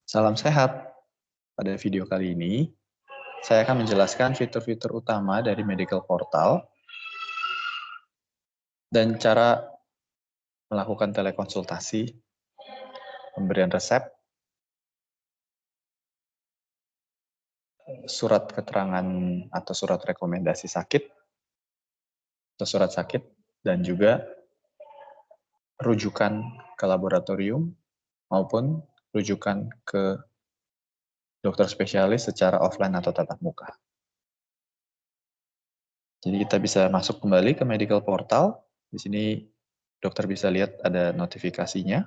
Salam sehat. Pada video kali ini, saya akan menjelaskan fitur-fitur utama dari Medical Portal dan cara melakukan telekonsultasi, pemberian resep, surat keterangan atau surat rekomendasi sakit, atau surat sakit, dan juga rujukan ke laboratorium maupun rujukan ke dokter spesialis secara offline atau tatap muka. Jadi kita bisa masuk kembali ke Medical Portal. Di sini dokter bisa lihat ada notifikasinya.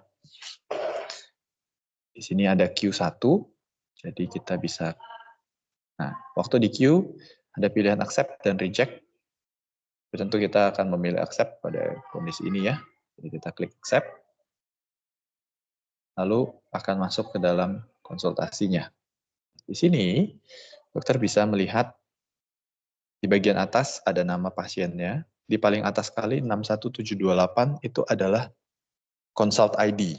Di sini ada Q1, jadi kita bisa, nah, waktu di Q, ada pilihan accept dan reject. Tentu kita akan memilih accept pada kondisi ini ya. Jadi kita klik accept, lalu akan masuk ke dalam konsultasinya. Di sini, dokter bisa melihat di bagian atas ada nama pasiennya, di paling atas kali 61728 itu adalah consult ID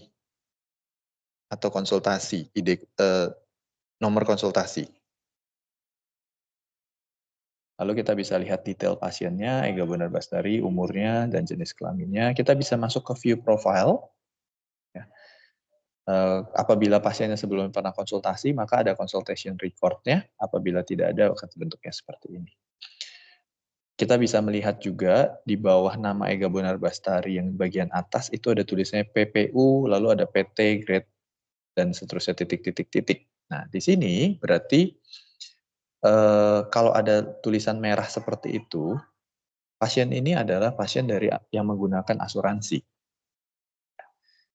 atau konsultasi, nomor konsultasi. Lalu kita bisa lihat detail pasiennya, Ega Bonar Bastari, umurnya, dan jenis kelaminnya. Kita bisa masuk ke view profile. Ya. Apabila pasiennya sebelumnya pernah konsultasi, maka ada consultation record-nya. Apabila tidak ada, akan bentuknya seperti ini. Kita bisa melihat juga di bawah nama Ega Bonar Bastari yang bagian atas itu ada tulisnya PPU, lalu ada PT, grade, dan seterusnya titik-titik-titik. Nah, di sini berarti kalau ada tulisan merah seperti itu, pasien ini adalah pasien dari yang menggunakan asuransi.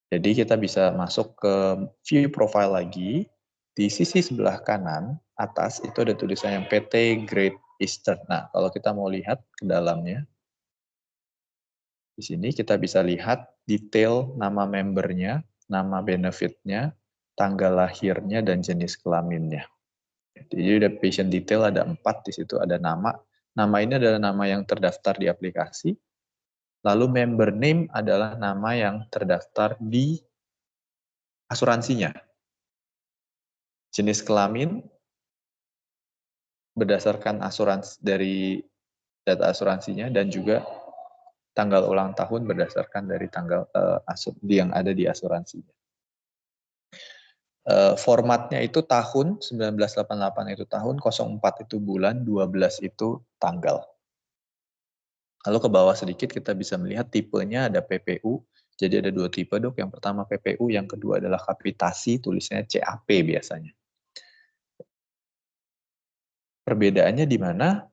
Jadi kita bisa masuk ke view profile lagi. Di sisi sebelah kanan atas itu ada tulisan yang PT Great Eastern. Nah, kalau kita mau lihat ke dalamnya, di sini kita bisa lihat detail nama membernya, nama benefitnya, tanggal lahirnya, dan jenis kelaminnya. Jadi ada patient detail, ada 4, di situ ada nama. Nama ini adalah nama yang terdaftar di aplikasi. Lalu member name adalah nama yang terdaftar di asuransinya. Jenis kelamin berdasarkan asuransi dari data asuransinya, dan juga tanggal ulang tahun berdasarkan dari tanggal yang ada di asuransinya. Formatnya itu tahun, 1988 itu tahun, 04 itu bulan, 12 itu tanggal. Lalu ke bawah sedikit kita bisa melihat tipenya ada PPU. Jadi ada 2 tipe, Dok. Yang pertama PPU, yang kedua adalah kapitasi, tulisnya CAP biasanya. Perbedaannya di mana?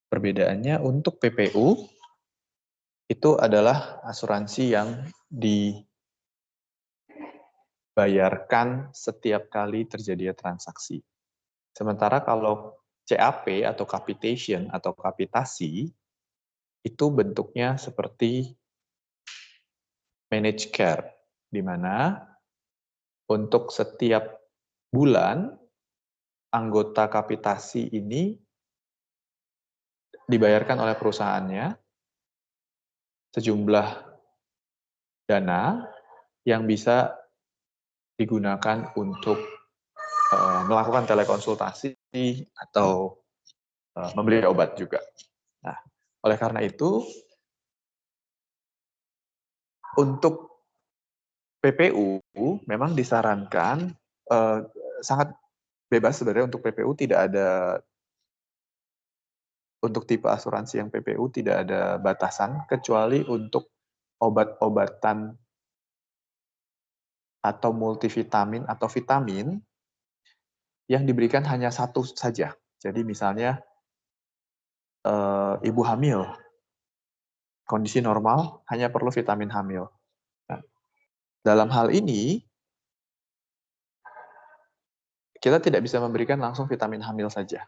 Perbedaannya untuk PPU itu adalah asuransi yang dibayarkan setiap kali terjadi transaksi. Sementara kalau CAP atau capitation atau kapitasi itu bentuknya seperti managed care, di mana untuk setiap bulan anggota kapitasi ini dibayarkan oleh perusahaannya sejumlah dana yang bisa digunakan untuk melakukan telekonsultasi atau membeli obat juga. Nah, oleh karena itu, untuk PPU memang disarankan sangat bebas sebenarnya. Untuk PPU tidak ada, untuk tipe asuransi yang PPU tidak ada batasan, kecuali untuk obat-obatan atau multivitamin atau vitamin yang diberikan hanya satu saja. Jadi misalnya ibu hamil, kondisi normal hanya perlu vitamin hamil. Nah, dalam hal ini kita tidak bisa memberikan langsung vitamin hamil saja,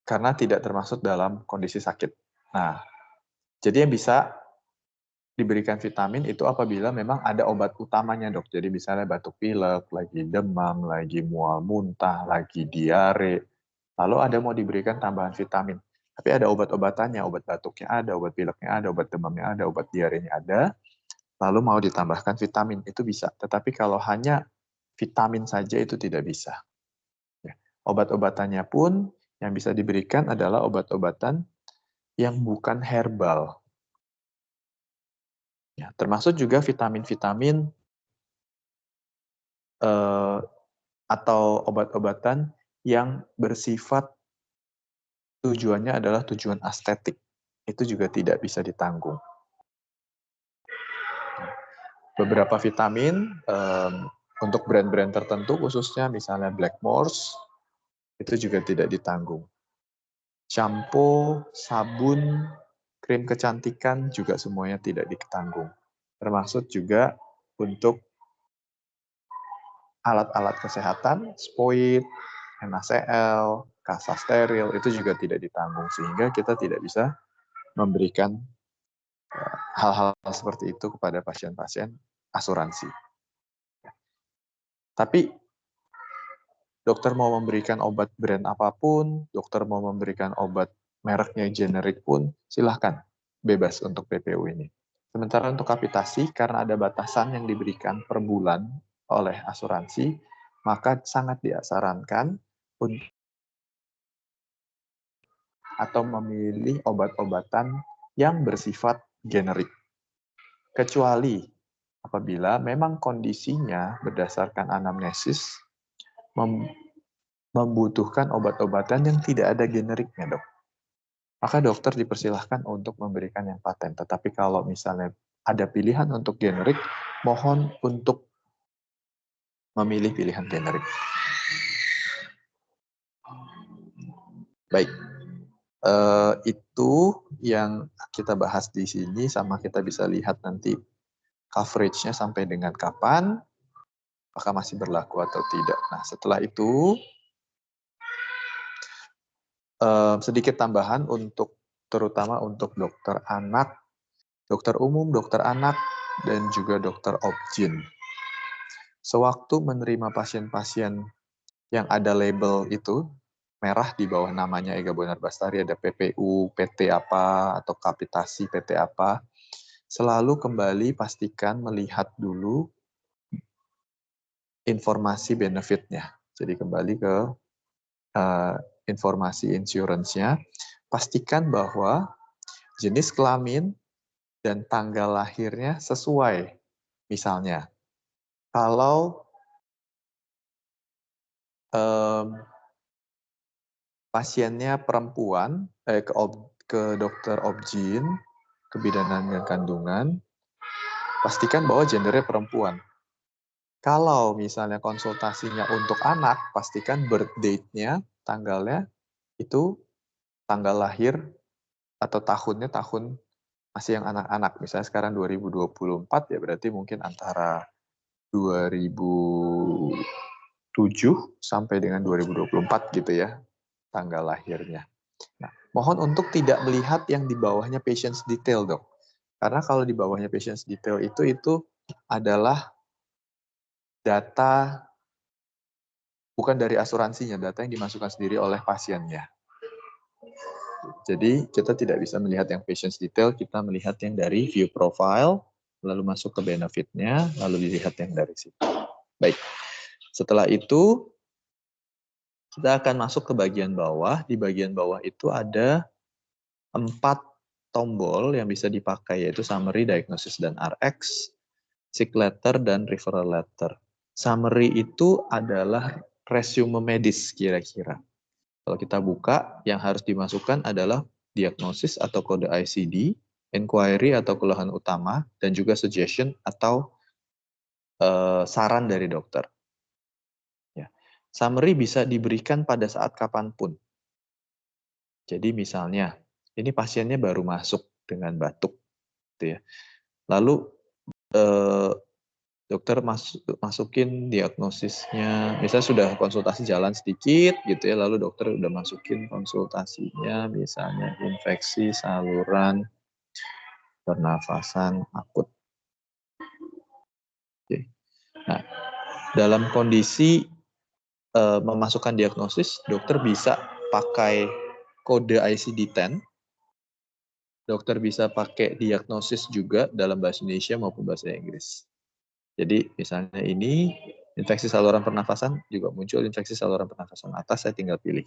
karena tidak termasuk dalam kondisi sakit. Nah, jadi yang bisa diberikan vitamin itu apabila memang ada obat utamanya, Dok. Jadi misalnya batuk pilek, lagi demam, lagi mual muntah, lagi diare, lalu ada mau diberikan tambahan vitamin. Tapi ada obat-obatannya, obat batuknya ada, obat pileknya ada, obat demamnya ada, obat diarenya ada. lalu mau ditambahkan vitamin, itu bisa. Tetapi kalau hanya vitamin saja itu tidak bisa. Ya. Obat-obatannya pun yang bisa diberikan adalah obat-obatan yang bukan herbal. Ya, termasuk juga vitamin-vitamin atau obat-obatan yang bersifat tujuannya adalah tujuan estetik. Itu juga tidak bisa ditanggung. Beberapa vitamin untuk brand-brand tertentu, khususnya misalnya Blackmores, itu juga tidak ditanggung. Shampoo, sabun, krim kecantikan juga semuanya tidak ditanggung. Termasuk juga untuk alat-alat kesehatan, spoid, NaCl, kasa steril, itu juga tidak ditanggung. Sehingga kita tidak bisa memberikan hal-hal seperti itu kepada pasien-pasien asuransi. Tapi dokter mau memberikan obat brand apapun, dokter mau memberikan obat mereknya generik pun, silahkan, bebas untuk PPU ini. Sementara untuk kapitasi, karena ada batasan yang diberikan per bulan oleh asuransi, maka sangat disarankan untuk atau memilih obat-obatan yang bersifat generik. Kecuali apabila memang kondisinya berdasarkan anamnesis membutuhkan obat-obatan yang tidak ada generiknya, dok. Maka dokter dipersilahkan untuk memberikan yang paten. Tetapi kalau misalnya ada pilihan untuk generik, mohon untuk memilih pilihan generik. Baik, itu yang kita bahas di sini, sama kita bisa lihat nanti coverage-nya sampai dengan kapan, apakah masih berlaku atau tidak. Nah, setelah itu, sedikit tambahan untuk terutama untuk dokter anak, dokter umum, dokter anak, dan juga dokter obgyn. Sewaktu menerima pasien-pasien yang ada label itu, merah di bawah namanya Ega Bonar Bastari, ada PPU, PT apa, atau kapitasi PT apa, selalu kembali pastikan melihat dulu informasi benefitnya. Jadi kembali ke informasi insurance-nya, pastikan bahwa jenis kelamin dan tanggal lahirnya sesuai. Misalnya, kalau pasiennya perempuan, ke dokter obgyn, kebidanan dan kandungan, pastikan bahwa gendernya perempuan. Kalau misalnya konsultasinya untuk anak, pastikan birth date-nya, tanggalnya, itu tanggal lahir atau tahunnya tahun masih yang anak-anak. Misalnya sekarang 2024, ya berarti mungkin antara 2007 sampai dengan 2024 gitu ya, tanggal lahirnya. Nah, mohon untuk tidak melihat yang di bawahnya patient's detail, dok. Karena kalau di bawahnya patient's detail itu adalah data bukan dari asuransinya, data yang dimasukkan sendiri oleh pasiennya. Jadi kita tidak bisa melihat yang patient's detail, kita melihat yang dari view profile, lalu masuk ke benefitnya, lalu dilihat yang dari situ. Baik, setelah itu kita akan masuk ke bagian bawah. Di bagian bawah itu ada 4 tombol yang bisa dipakai, yaitu summary, diagnosis, dan RX, sick letter, dan referral letter. Summary itu adalah resume medis kira-kira. Kalau kita buka, yang harus dimasukkan adalah diagnosis atau kode ICD, inquiry atau keluhan utama, dan juga suggestion atau saran dari dokter. Ya. Summary bisa diberikan pada saat kapanpun. Jadi misalnya, ini pasiennya baru masuk dengan batuk, gitu ya. Lalu dokter masukin diagnosisnya, misalnya sudah konsultasi jalan sedikit gitu ya, lalu dokter udah masukin konsultasinya, misalnya infeksi saluran pernafasan akut. Oke. Nah, dalam kondisi memasukkan diagnosis, dokter bisa pakai kode ICD-10 dokter bisa pakai diagnosis juga dalam bahasa Indonesia maupun bahasa Inggris. Jadi misalnya ini infeksi saluran pernafasan, juga muncul infeksi saluran pernafasan atas, saya tinggal pilih.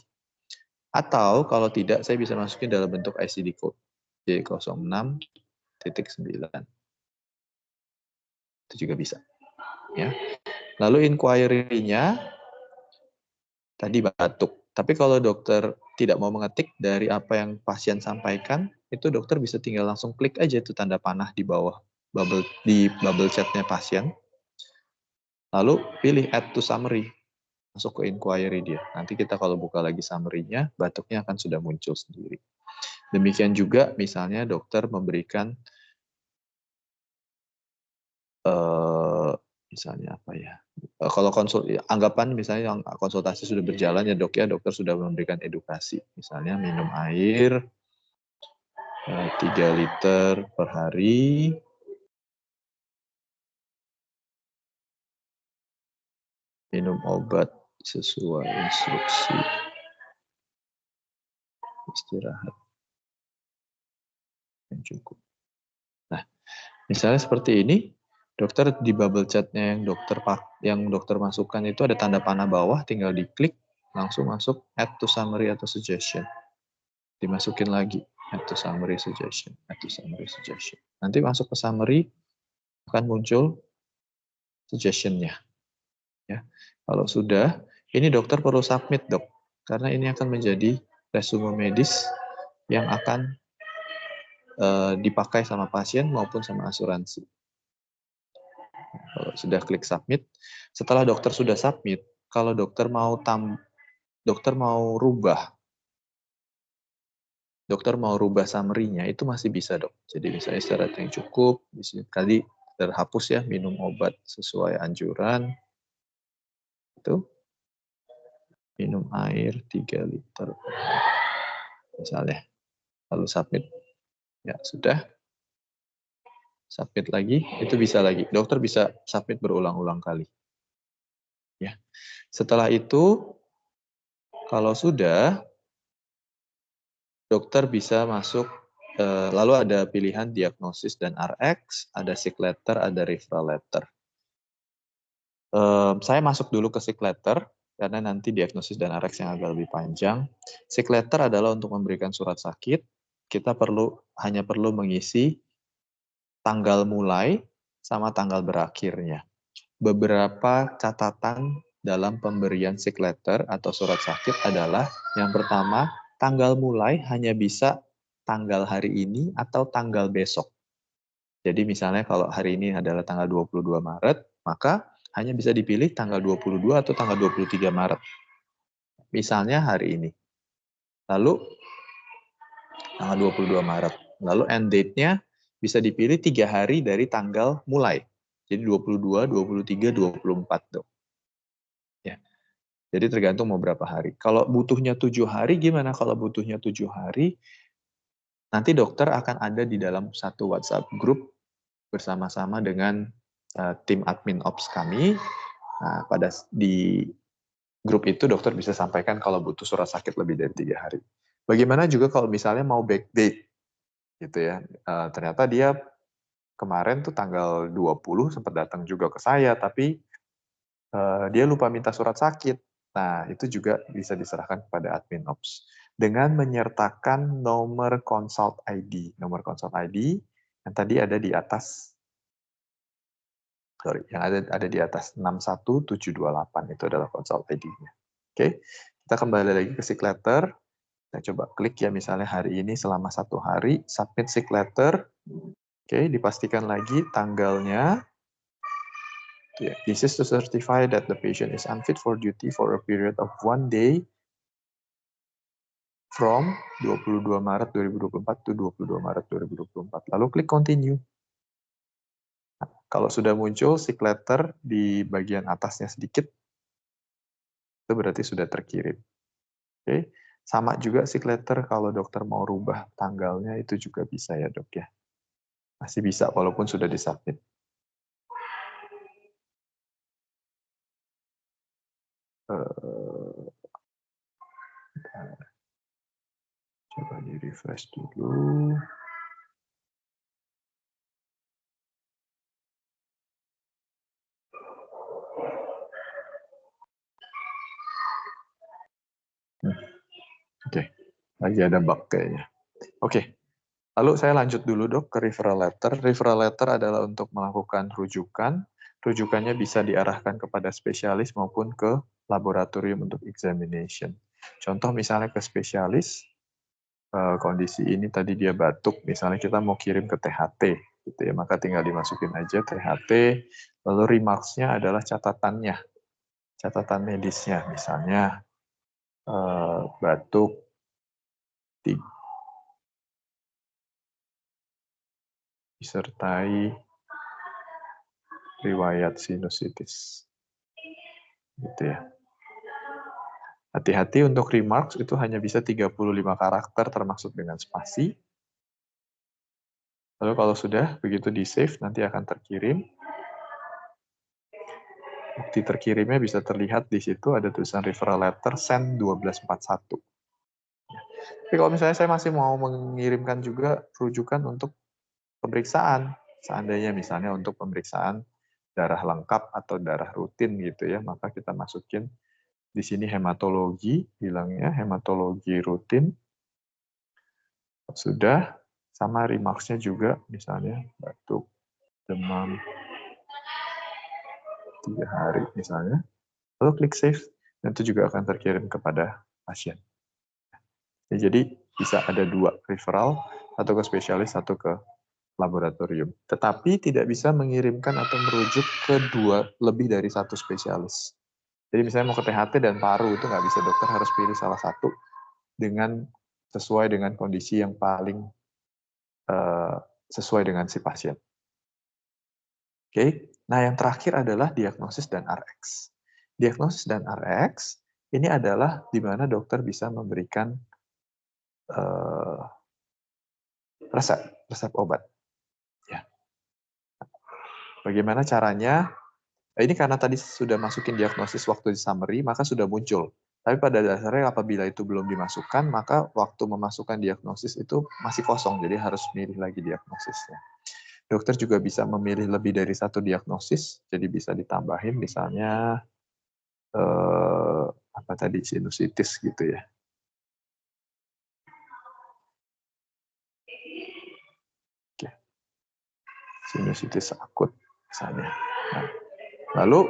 Atau kalau tidak, saya bisa masukin dalam bentuk ICD code J06.9. Itu juga bisa. Ya. Lalu inquiry-nya tadi batuk. Tapi kalau dokter tidak mau mengetik dari apa yang pasien sampaikan, itu dokter bisa tinggal langsung klik aja itu tanda panah di bawah bubble chatnya pasien. Lalu pilih add to summary. Masuk ke inquiry dia. Nanti kita kalau buka lagi summary-nya, batuknya akan sudah muncul sendiri. Demikian juga misalnya dokter memberikan misalnya apa ya? Kalau anggapan misalnya yang konsultasi sudah berjalan ya dok ya, dokter sudah memberikan edukasi. Misalnya minum air 3 liter per hari. Minum obat sesuai instruksi. Istirahat yang cukup. Nah, misalnya seperti ini, dokter di bubble chatnya yang dokter masukkan itu ada tanda panah bawah, tinggal diklik, langsung masuk add to summary atau suggestion. Dimasukin lagi add to summary suggestion, add to summary suggestion. Nanti masuk ke summary akan muncul suggestion-nya. Ya. Kalau sudah, ini dokter perlu submit dok, karena ini akan menjadi resume medis yang akan dipakai sama pasien maupun sama asuransi. Kalau sudah klik submit, setelah dokter sudah submit, kalau dokter mau rubah summary-nya itu masih bisa dok. Jadi misalnya istirahat yang cukup, di sini tadi terhapus ya, minum obat sesuai anjuran, itu minum air 3 liter misalnya, lalu submit, ya sudah, submit lagi, itu bisa lagi, dokter bisa submit berulang-ulang kali. Ya, setelah itu kalau sudah, dokter bisa masuk, lalu ada pilihan diagnosis dan RX, ada sick letter, ada referral letter. Saya masuk dulu ke sick letter, karena nanti diagnosis dan RX yang agak lebih panjang. Sick letter adalah untuk memberikan surat sakit, kita hanya perlu mengisi tanggal mulai sama tanggal berakhirnya. Beberapa catatan dalam pemberian sick letter atau surat sakit adalah yang pertama, tanggal mulai hanya bisa tanggal hari ini atau tanggal besok. Jadi misalnya kalau hari ini adalah tanggal 22 Maret, maka hanya bisa dipilih tanggal 22 atau tanggal 23 Maret. Misalnya hari ini. Lalu tanggal 22 Maret. Lalu end date-nya bisa dipilih 3 hari dari tanggal mulai. Jadi 22, 23, 24 dong. Ya. Jadi tergantung mau berapa hari. Kalau butuhnya 7 hari, gimana? Kalau butuhnya 7 hari, nanti dokter akan ada di dalam satu WhatsApp group bersama-sama dengan tim admin ops kami. Nah, di grup itu dokter bisa sampaikan kalau butuh surat sakit lebih dari 3 hari. Bagaimana juga kalau misalnya mau backdate, gitu ya. Ternyata dia kemarin tuh tanggal 20 sempat datang juga ke saya, tapi dia lupa minta surat sakit. Nah, itu juga bisa diserahkan kepada admin ops. Dengan menyertakan nomor consult ID. Nomor consult ID yang tadi ada di atas, yang ada di atas 61728, itu adalah consult ID-nya. Oke, kita kembali lagi ke sick letter. Kita coba klik ya, misalnya hari ini selama 1 hari, submit sick letter. Oke, dipastikan lagi tanggalnya. This is to certify that the patient is unfit for duty for a period of 1 day from 22 Maret 2024 to 22 Maret 2024. Lalu klik continue. Nah, kalau sudah muncul sick letter di bagian atasnya sedikit, itu berarti sudah terkirim. Oke. Sama juga sick letter kalau dokter mau rubah tanggalnya itu juga bisa ya dok ya. Masih bisa walaupun sudah disubmit. Coba di refresh dulu. Lagi ada bug kayaknya. Oke, lalu saya lanjut dulu dok ke referral letter. Referral letter adalah untuk melakukan rujukan. Rujukannya bisa diarahkan kepada spesialis maupun ke laboratorium untuk examination. Contoh misalnya ke spesialis, kondisi ini tadi dia batuk, misalnya kita mau kirim ke THT, gitu ya, maka tinggal dimasukin aja THT, lalu remarks-nya adalah catatannya, catatan medisnya, misalnya batuk, disertai riwayat sinusitis, gitu ya. Hati-hati untuk remarks itu hanya bisa 35 karakter termasuk dengan spasi. Lalu kalau sudah, begitu di-save, nanti akan terkirim. Bukti terkirimnya bisa terlihat di situ ada tulisan referral letter send 1241. Tapi kalau misalnya saya masih mau mengirimkan juga rujukan untuk pemeriksaan, seandainya misalnya untuk pemeriksaan darah lengkap atau darah rutin gitu ya, maka kita masukin di sini hematologi, bilangnya hematologi rutin. Sudah, sama remarks-nya juga, misalnya batuk, demam, 3 hari misalnya. Lalu klik save, dan itu juga akan terkirim kepada pasien. Ya, jadi bisa ada 2 referral, satu ke spesialis, satu ke laboratorium. Tetapi tidak bisa mengirimkan atau merujuk ke lebih dari 1 spesialis. Jadi misalnya mau ke THT dan paru, itu nggak bisa, dokter harus pilih salah satu dengan sesuai dengan kondisi yang paling sesuai dengan si pasien. Oke, nah yang terakhir adalah diagnosis dan RX. Diagnosis dan RX ini adalah di mana dokter bisa memberikan resep obat. Ya. Bagaimana caranya? Ini karena tadi sudah masukin diagnosis waktu di summary, maka sudah muncul. Tapi pada dasarnya apabila itu belum dimasukkan, maka waktu memasukkan diagnosis itu masih kosong, jadi harus milih lagi diagnosisnya. Dokter juga bisa memilih lebih dari 1 diagnosis, jadi bisa ditambahin misalnya apa tadi, sinusitis gitu ya. Oke. Sinusitis akut misalnya. Nah, lalu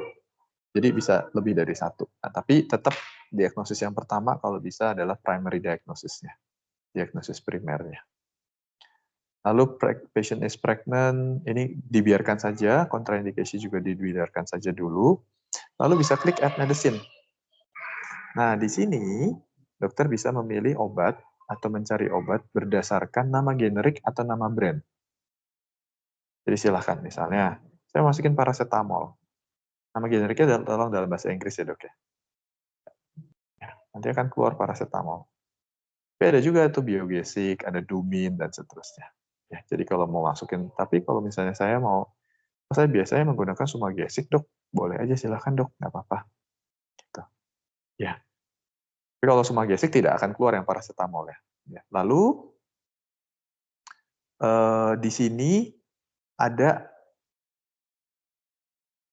jadi bisa lebih dari 1. Nah, tapi tetap diagnosis yang pertama kalau bisa adalah primary diagnosisnya, diagnosis primernya. Lalu patient is pregnant, ini dibiarkan saja, contraindicasi juga dibiarkan saja dulu. Lalu bisa klik add medicine. Nah, di sini dokter bisa memilih obat atau mencari obat berdasarkan nama generik atau nama brand. Jadi silahkan, misalnya, saya masukin paracetamol. Nama generiknya tolong dalam bahasa Inggris ya dok ya. Nanti akan keluar paracetamol. Tapi ada juga tuh biogesic, ada Dumin, dan seterusnya. Ya, jadi kalau mau masukin, tapi kalau misalnya saya biasanya menggunakan Sumagesic dok, boleh aja silahkan dok, nggak apa-apa. Gitu. Ya. Tapi kalau Sumagesic tidak akan keluar yang paracetamol ya. Ya. Lalu di sini ada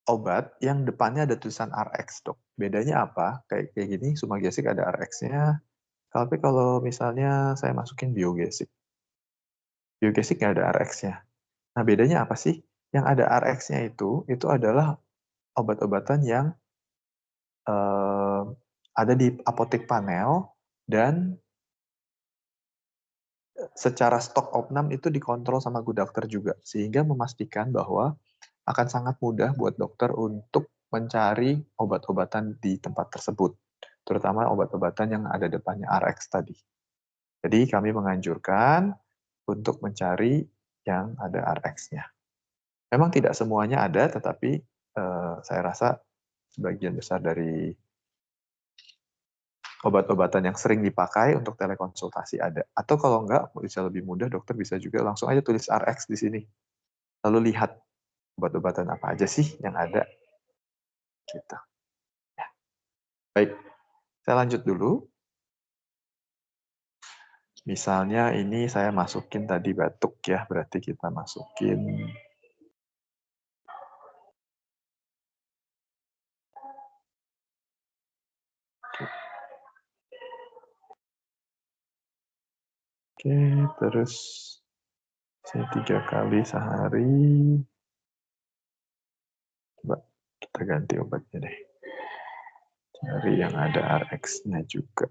obat yang depannya ada tulisan RX dok. Bedanya apa? Kayak gini, Sumagesic ada RX-nya. Tapi kalau misalnya saya masukin biogesic, biogesic nggak ada RX-nya. Nah bedanya apa sih? Yang ada RX-nya itu adalah obat-obatan yang ada di apotek panel dan secara stok opnam itu dikontrol sama dokter juga, sehingga memastikan bahwa akan sangat mudah buat dokter untuk mencari obat-obatan di tempat tersebut, terutama obat-obatan yang ada depannya RX tadi. Jadi kami menganjurkan untuk mencari yang ada RX-nya. Memang tidak semuanya ada, tetapi saya rasa sebagian besar dari obat-obatan yang sering dipakai untuk telekonsultasi ada. Atau kalau enggak, bisa lebih mudah, dokter bisa juga langsung aja tulis RX di sini. Lalu lihat obat-obatan apa aja sih yang ada. Gitu. Ya. Baik, saya lanjut dulu. Misalnya ini saya masukin tadi batuk ya, berarti kita masukin Oke, terus saya 3 kali sehari. Coba kita ganti obatnya deh. Cari yang ada RX-nya juga.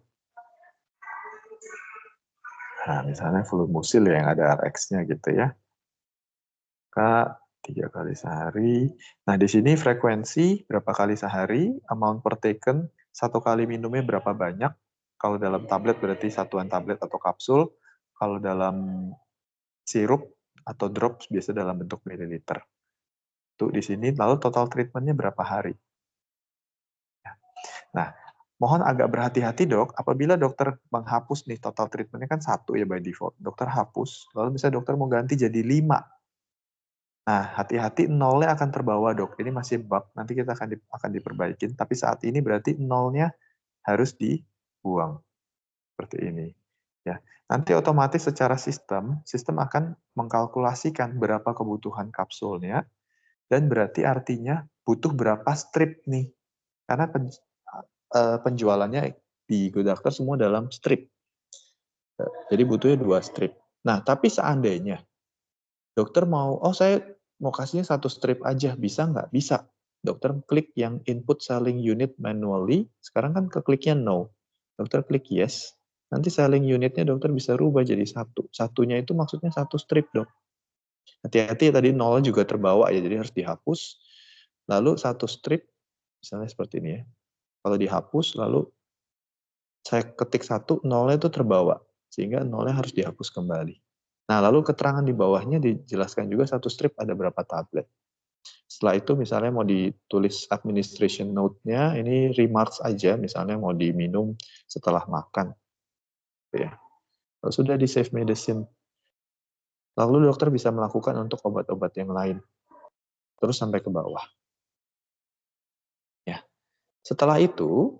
Nah, misalnya Fluimucil yang ada RX-nya gitu ya. Kak, 3 kali sehari. Nah, di sini frekuensi berapa kali sehari, amount per taken, 1 kali minumnya berapa banyak. Kalau dalam tablet berarti satuan tablet atau kapsul. Kalau dalam sirup atau drops biasa dalam bentuk mililiter. Tuh di sini, lalu total treatmentnya berapa hari. Nah, mohon agak berhati-hati dok, apabila dokter menghapus nih total treatmentnya kan 1 ya by default. Dokter hapus, lalu misalnya dokter mau ganti jadi 5. Nah, hati-hati nolnya akan terbawa dok. Ini masih bug, nanti kita akan diperbaikin. Tapi saat ini berarti nolnya harus dibuang. Seperti ini. Ya, nanti otomatis secara sistem akan mengkalkulasikan berapa kebutuhan kapsulnya, dan berarti artinya butuh berapa strip nih. Karena penjualannya di Good Doctor semua dalam strip. Jadi butuhnya 2 strip. Nah, tapi seandainya dokter mau, oh saya mau kasihnya 1 strip aja, bisa nggak? Bisa. Dokter klik yang input selling unit manually, sekarang kan kekliknya no. Dokter klik yes, nanti selling unitnya dokter bisa rubah jadi 1. Satunya itu maksudnya 1 strip, dok. Hati-hati tadi nol juga terbawa ya, jadi harus dihapus. Lalu 1 strip, misalnya seperti ini ya. Kalau dihapus, lalu saya ketik 1, nolnya itu terbawa. Sehingga nolnya harus dihapus kembali. Nah, lalu keterangan di bawahnya dijelaskan juga 1 strip ada berapa tablet. Setelah itu misalnya mau ditulis administration note-nya, ini remarks aja, misalnya mau diminum setelah makan. Ya. Kalau sudah di save medicine, lalu dokter bisa melakukan untuk obat-obat yang lain. Terus sampai ke bawah. Ya. Setelah itu,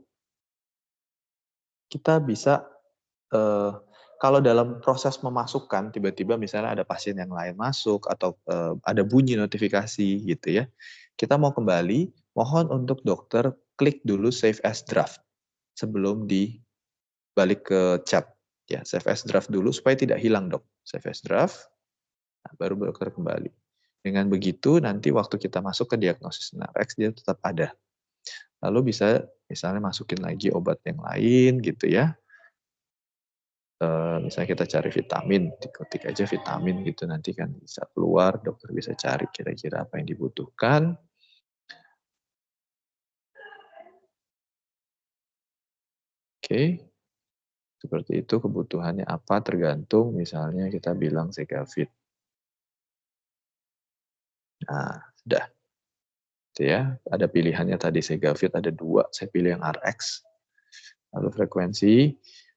kita bisa kalau dalam proses memasukkan tiba-tiba misalnya ada pasien yang lain masuk atau ada bunyi notifikasi gitu ya, kita mau kembali, mohon untuk dokter klik dulu save as draft sebelum dibalik ke chat ya, save as draft dulu supaya tidak hilang dok, save as draft, nah, baru dokter kembali. Dengan begitu nanti waktu kita masuk ke diagnosis NRX dia tetap ada. Lalu bisa misalnya masukin lagi obat yang lain gitu ya. Misalnya kita cari vitamin, diketik aja vitamin gitu, nanti kan bisa keluar, dokter bisa cari kira-kira apa yang dibutuhkan. Oke, seperti itu kebutuhannya apa, tergantung misalnya kita bilang Segafit. Nah, sudah. Itu ya, ada pilihannya tadi Segafit, ada 2, saya pilih yang RX. Lalu frekuensi,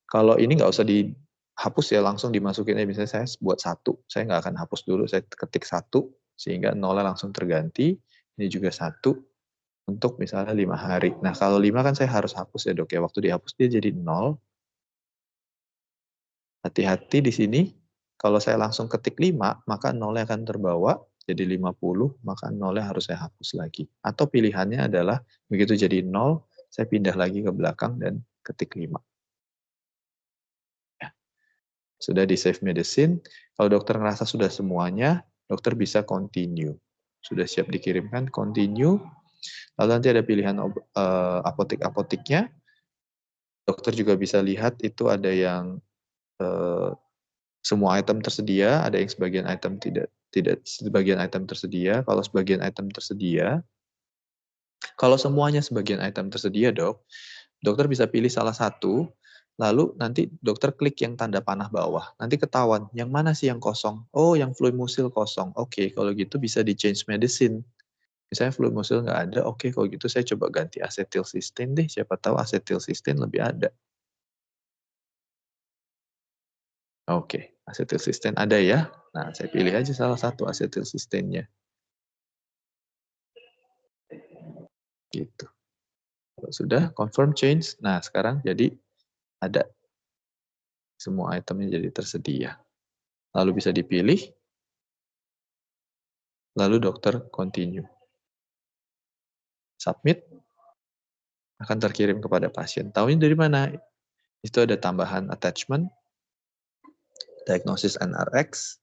kalau ini nggak usah dihapus ya, langsung dimasukin aja, misalnya saya buat 1, saya nggak akan hapus dulu, saya ketik 1, sehingga nolnya langsung terganti, ini juga 1, untuk misalnya 5 hari. Nah, kalau 5 kan saya harus hapus ya dok ya, waktu dihapus dia jadi 0. Hati-hati di sini, kalau saya langsung ketik 5, maka nolnya akan terbawa, jadi 50, maka nolnya harus saya hapus lagi. Atau pilihannya adalah, begitu jadi 0, saya pindah lagi ke belakang dan ketik 5. Ya. Sudah di save medicine, kalau dokter ngerasa sudah semuanya, dokter bisa continue. Sudah siap dikirimkan, continue. Lalu nanti ada pilihan apotek-apoteknya. Dokter juga bisa lihat itu ada yang semua item tersedia, ada yang sebagian item tidak sebagian item tersedia. Kalau sebagian item tersedia, kalau semuanya sebagian item tersedia, dok, dokter bisa pilih salah satu, lalu nanti dokter klik yang tanda panah bawah. Nanti ketahuan, yang mana sih yang kosong? Oh, yang Fluimucil kosong. Oke, kalau gitu bisa di change medicine. Misalnya Fluimucil nggak ada, oke, kalau gitu saya coba ganti acetylcysteine deh. Siapa tahu acetylcysteine lebih ada. Oke, acetylcysteine ada ya. Nah, saya pilih aja salah satu acetylcysteine-nya. Gitu. Kalau sudah confirm change, nah sekarang jadi ada semua itemnya jadi tersedia. Lalu bisa dipilih, lalu dokter continue. Submit, akan terkirim kepada pasien. Tahunya dari mana? Itu ada tambahan attachment. diagnosis NRX,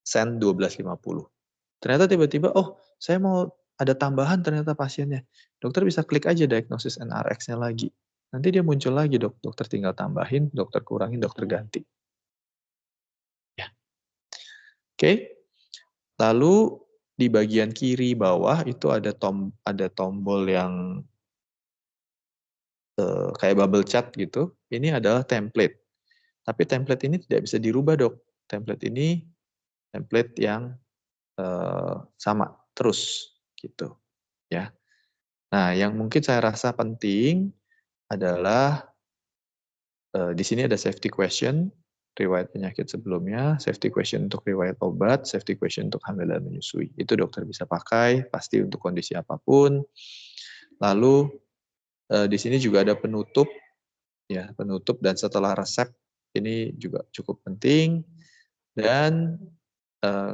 send 12.50. Ternyata tiba-tiba, oh saya mau ada tambahan ternyata pasiennya. Dokter bisa klik aja diagnosis NRX-nya lagi. Nanti dia muncul lagi dok, dokter tinggal tambahin, dokter kurangin, dokter ganti. Ya. Oke, lalu di bagian kiri bawah itu ada tombol yang kayak bubble chat gitu. Ini adalah template. Tapi template ini tidak bisa dirubah dok. Template ini template yang sama terus gitu ya. Nah, yang mungkin saya rasa penting adalah di sini ada safety question, riwayat penyakit sebelumnya, safety question untuk riwayat obat, safety question untuk hamil dan menyusui. Itu dokter bisa pakai pasti untuk kondisi apapun. Lalu di sini juga ada penutup ya, penutup dan setelah resep ini juga cukup penting, dan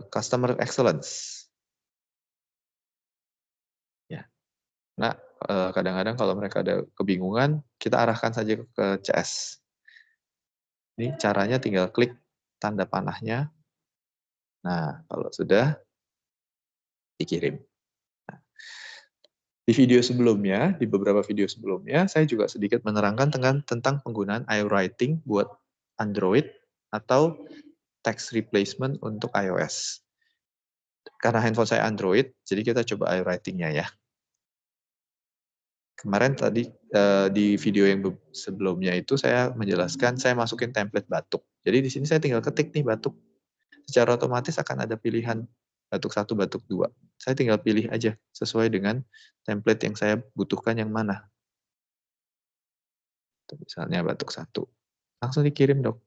customer excellence. Ya. Nah, kadang-kadang kalau mereka ada kebingungan, kita arahkan saja ke CS. Ini caranya tinggal klik tanda panahnya. Nah, kalau sudah dikirim. Nah, di video sebelumnya, di beberapa video sebelumnya, saya juga sedikit menerangkan tentang penggunaan iWriting buat Android atau text replacement untuk iOS. Karena handphone saya Android, jadi kita coba iWriting-nya ya. Kemarin tadi di video yang sebelumnya itu saya menjelaskan, saya masukin template batuk. Jadi di sini saya tinggal ketik nih batuk. Secara otomatis akan ada pilihan batuk 1, batuk 2. Saya tinggal pilih aja sesuai dengan template yang saya butuhkan yang mana. Misalnya batuk 1. Langsung dikirim dok.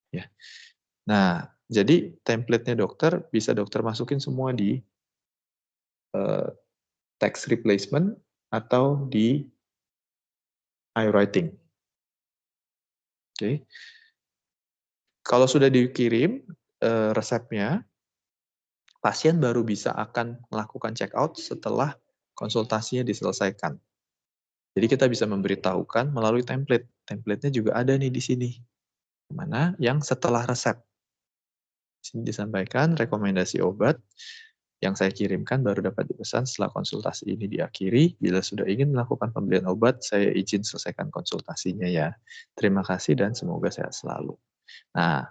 Ya. Nah, jadi template-nya dokter bisa dokter masukin semua di text replacement atau di iWriting. Oke. Kalau sudah dikirim resepnya, pasien baru bisa akan melakukan check out setelah konsultasinya diselesaikan. Jadi kita bisa memberitahukan melalui template. Template-nya juga ada nih di sini. Mana yang setelah resep. Di sini disampaikan rekomendasi obat yang saya kirimkan baru dapat dipesan setelah konsultasi ini diakhiri. Bila sudah ingin melakukan pembelian obat, saya izin selesaikan konsultasinya ya. Terima kasih dan semoga sehat selalu. Nah,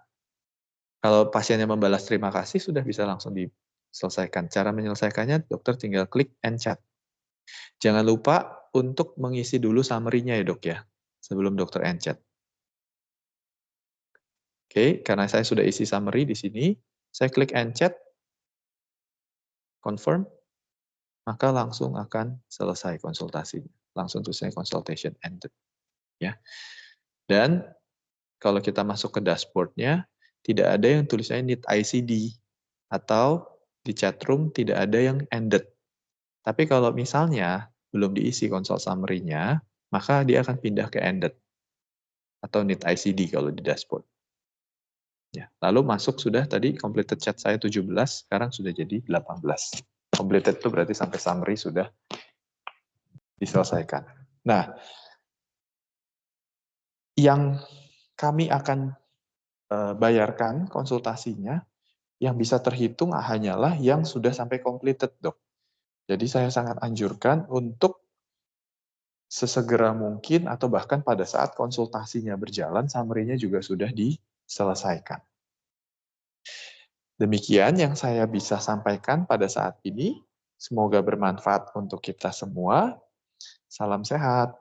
kalau pasiennya membalas terima kasih, sudah bisa langsung diselesaikan. Cara menyelesaikannya, dokter tinggal klik end chat. Jangan lupa untuk mengisi dulu summary-nya ya dok ya, sebelum dokter end chat. Oke, karena saya sudah isi summary di sini, saya klik end chat, confirm, maka langsung akan selesai konsultasinya. Langsung tulisnya consultation ended. Ya. Dan kalau kita masuk ke dashboard-nya, tidak ada yang tulisannya need ICD, atau di chat room tidak ada yang ended. Tapi kalau misalnya belum diisi consult summary-nya, maka dia akan pindah ke ended, atau need ICD kalau di dashboard. Ya, lalu masuk sudah tadi completed chat saya 17, sekarang sudah jadi 18. Completed itu berarti sampai summary sudah diselesaikan. Nah, yang kami akan bayarkan konsultasinya, yang bisa terhitung hanyalah yang sudah sampai completed, dok. Jadi saya sangat anjurkan untuk sesegera mungkin atau bahkan pada saat konsultasinya berjalan, summary-nya juga sudah diselesaikan. Demikian yang saya bisa sampaikan pada saat ini. Semoga bermanfaat untuk kita semua. Salam sehat.